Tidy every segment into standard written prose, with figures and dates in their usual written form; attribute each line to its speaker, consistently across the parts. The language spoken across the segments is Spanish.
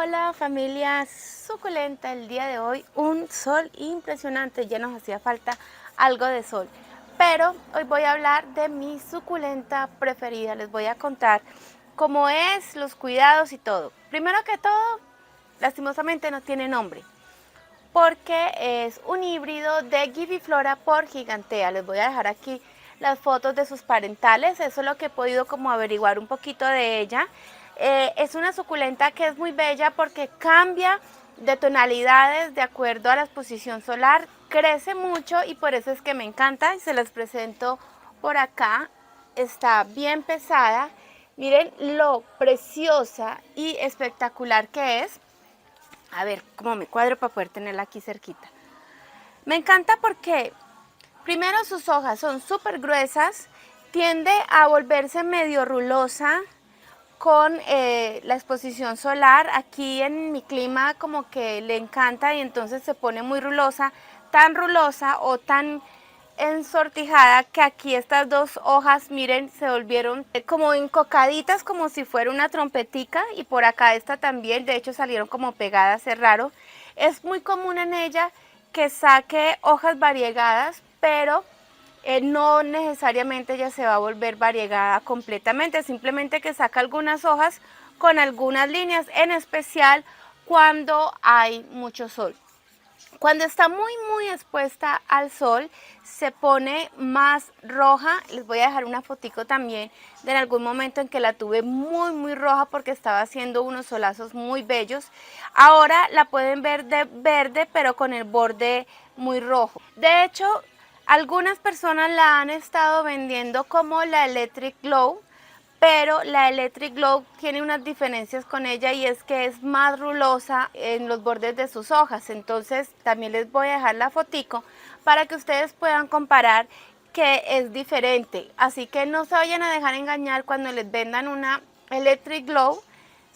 Speaker 1: Hola familia suculenta, el día de hoy un sol impresionante, ya nos hacía falta algo de sol, pero hoy voy a hablar de mi suculenta preferida, les voy a contar cómo es, los cuidados y todo. Primero que todo, lastimosamente no tiene nombre, porque es un híbrido de Giviflora por Gigantea. Les voy a dejar aquí las fotos de sus parentales, eso es lo que he podido como averiguar un poquito de ella. Es una suculenta que es muy bella porque cambia de tonalidades de acuerdo a la exposición solar, crece mucho y por eso es que me encanta y se las presento por acá. Está bien pesada, miren lo preciosa y espectacular que es. A ver cómo me cuadro para poder tenerla aquí cerquita. Me encanta porque primero sus hojas son súper gruesas, tiende a volverse medio rulosa con la exposición solar. Aquí en mi clima como que le encanta y entonces se pone muy rulosa, tan rulosa o tan ensortijada que aquí estas dos hojas, miren, se volvieron como encocaditas, como si fuera una trompetica, y por acá esta también, de hecho salieron como pegadas, es raro. Es muy común en ella que saque hojas variegadas, pero no necesariamente ella se va a volver variegada completamente, simplemente que saca algunas hojas con algunas líneas, en especial cuando hay mucho sol. Cuando está muy expuesta al sol se pone más roja. Les voy a dejar una fotico también de en algún momento en que la tuve muy roja porque estaba haciendo unos solazos muy bellos. Ahora la pueden ver de verde pero con el borde muy rojo. De hecho, algunas personas la han estado vendiendo como la Electric Glow, pero la Electric Glow tiene unas diferencias con ella y es que es más rulosa en los bordes de sus hojas. Entonces también les voy a dejar la fotico para que ustedes puedan comparar que es diferente. Así que no se vayan a dejar engañar cuando les vendan una Electric Glow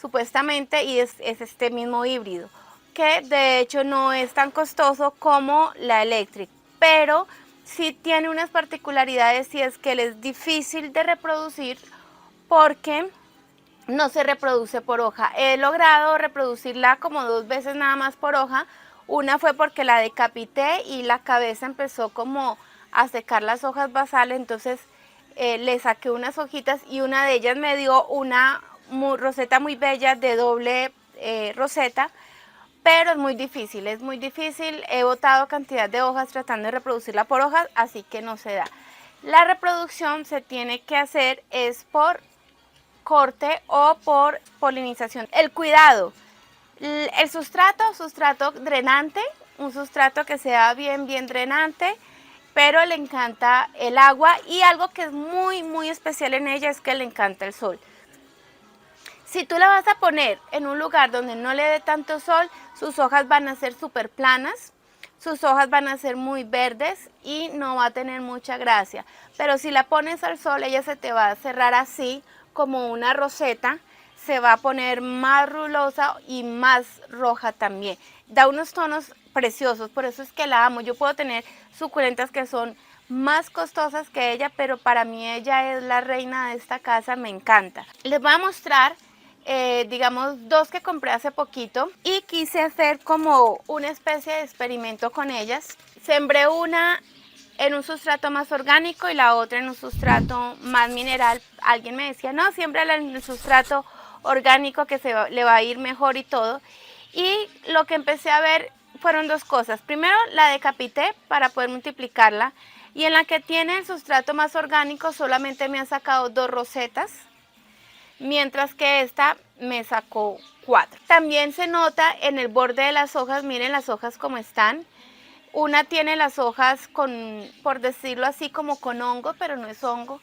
Speaker 1: supuestamente y es este mismo híbrido, que de hecho no es tan costoso como la Electric, pero sí tiene unas particularidades y es que él es difícil de reproducir porque no se reproduce por hoja. He logrado reproducirla como 2 veces nada más por hoja. Una fue porque la decapité y la cabeza empezó como a secar las hojas basales, entonces le saqué unas hojitas y una de ellas me dio una roseta muy bella de doble roseta, pero es muy difícil. He botado cantidad de hojas tratando de reproducirla por hojas, así que no se da. La reproducción se tiene que hacer es por corte o por polinización. El cuidado, el sustrato drenante, un sustrato que sea bien drenante, pero le encanta el agua y algo que es muy especial en ella es que le encanta el sol. Si tú la vas a poner en un lugar donde no le dé tanto sol, sus hojas van a ser súper planas, sus hojas van a ser muy verdes y no va a tener mucha gracia. Pero si la pones al sol, ella se te va a cerrar así como una roseta, se va a poner más rulosa y más roja también. Da unos tonos preciosos, por eso es que la amo. Yo puedo tener suculentas que son más costosas que ella, pero para mí ella es la reina de esta casa, me encanta. Les voy a mostrar digamos 2 que compré hace poquito y quise hacer como una especie de experimento con ellas. Sembré una en un sustrato más orgánico y la otra en un sustrato más mineral. Alguien me decía, no, siémbrala en el sustrato orgánico que le va a ir mejor y todo. Y lo que empecé a ver fueron 2 cosas. Primero la decapité para poder multiplicarla y en la que tiene el sustrato más orgánico solamente me ha sacado 2 rosetas, mientras que esta me sacó 4. También se nota en el borde de las hojas, miren las hojas como están. Una tiene las hojas con, por decirlo así, como con hongo, pero no es hongo.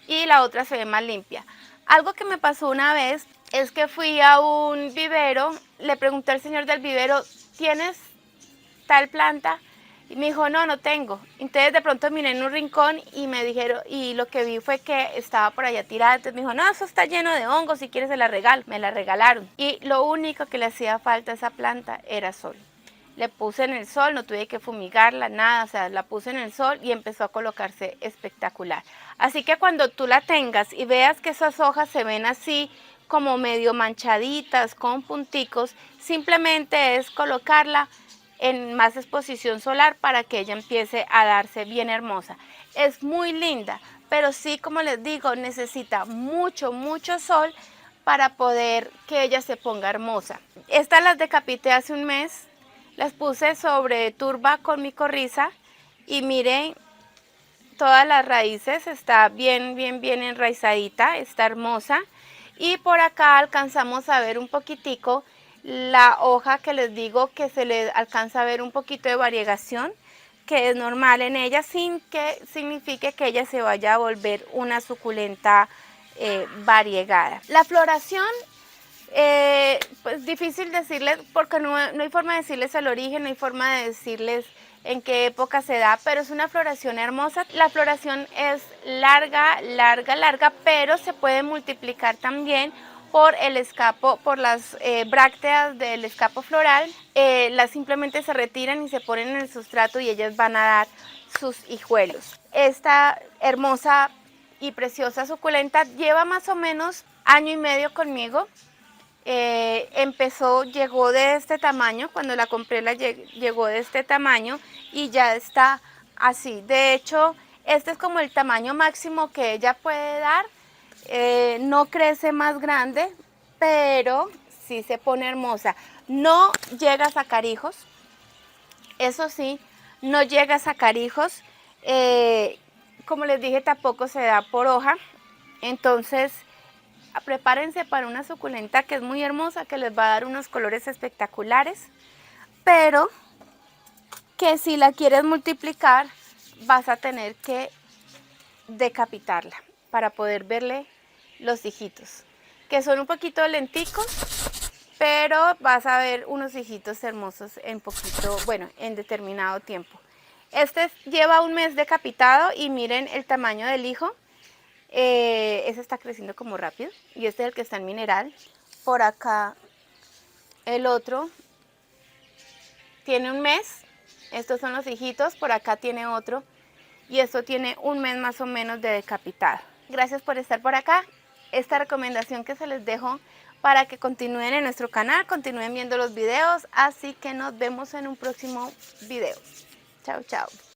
Speaker 1: Y la otra se ve más limpia. Algo que me pasó una vez es que fui a un vivero, le pregunté al señor del vivero, ¿tienes tal planta? Y me dijo, no tengo. Entonces de pronto miré en un rincón y me dijeron, y lo que vi fue que estaba por allá tirada. Entonces me dijo, no, eso está lleno de hongos, si quieres se la regalo. Me la regalaron. Y lo único que le hacía falta a esa planta era sol. Le puse en el sol, no tuve que fumigarla, nada, o sea, la puse en el sol y empezó a colocarse espectacular. Así que cuando tú la tengas y veas que esas hojas se ven así como medio manchaditas con punticos, simplemente es colocarla en más exposición solar para que ella empiece a darse bien hermosa. Es muy linda, pero sí, como les digo, necesita mucho, mucho sol para poder que ella se ponga hermosa. Estas las decapité hace un mes, las puse sobre turba con micorriza y miren, todas las raíces, está bien, bien, bien enraizadita, está hermosa. Y por acá alcanzamos a ver un poquitico la hoja que les digo que se le alcanza a ver un poquito de variegación, que es normal en ella, sin que signifique que ella se vaya a volver una suculenta variegada. La floración, pues difícil decirles porque no hay forma de decirles el origen, no hay forma de decirles en qué época se da, pero es una floración hermosa. La floración es larga, larga, larga, pero se puede multiplicar también por el escapo, por las brácteas del escapo floral. Las simplemente se retiran y se ponen en el sustrato y ellas van a dar sus hijuelos. Esta hermosa y preciosa suculenta lleva más o menos año y medio conmigo. Llegó de este tamaño, cuando la compré llegó de este tamaño y ya está así. De hecho, este es como el tamaño máximo que ella puede dar. No crece más grande, pero sí se pone hermosa. No llega a sacar hijos, eso sí, no llega a sacar hijos. Como les dije, tampoco se da por hoja. Entonces, prepárense para una suculenta que es muy hermosa, que les va a dar unos colores espectaculares, pero que si la quieres multiplicar vas a tener que decapitarla para poder verle los hijitos, que son un poquito lenticos, pero vas a ver unos hijitos hermosos en poquito, bueno, en determinado tiempo. Este lleva un mes decapitado y miren el tamaño del hijo. Ese está creciendo como rápido y este es el que está en mineral. Por acá el otro tiene un mes, estos son los hijitos, por acá tiene otro y esto tiene un mes más o menos de decapitado. Gracias por estar por acá. Esta recomendación que se les dejo para que continúen en nuestro canal, continúen viendo los videos, así que nos vemos en un próximo video. Chao, chao.